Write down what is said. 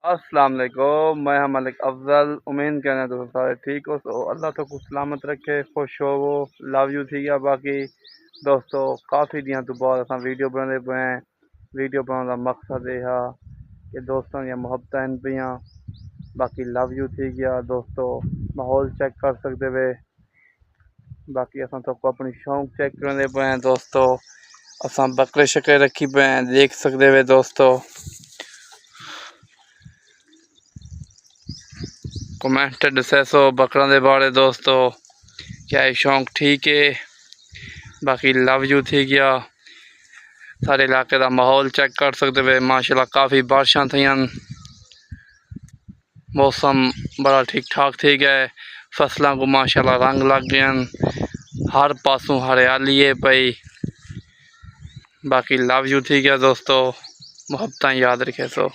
अस्सलाम वालेकुम। मैं हम मलिक अफजल। उम्मीद करना तो सारे ठीक हो। तो अल्लाह तो कुछ सलामत रखे, खुश हो। लव यू थी गया। बाकी दोस्तों काफ़ी दिन तो बाद अस वीडियो बनाते पे हैं। वीडियो बनाने का मकसद यह है कि दोस्तों दी मुहब्बत पियाँ। बाकी लव यू थी गया दोस्तों। माहौल चेक कर सकते वे। बाकी अस तो अपनी शौक चेक करते पे हैं दोस्तों। अस बकरे शकरे रखी पे हैं, देख सकते वे दोस्तों। कमेंट दसो बकरों के बारे दोस्तों, क्या ये शौक ठीक है। बाकी लव यू थी गया। सारे इलाके का माहौल चेक कर सकते वे। माशाल्लाह काफ़ी बारिशां थी, मौसम बड़ा ठीक ठाक थी गया। फसलों को माशाल्लाह रंग लग गए, हर पासों हरियाली है पई। बाकी लव यू थी गया दोस्तों, मुहब्बत याद रखे सो।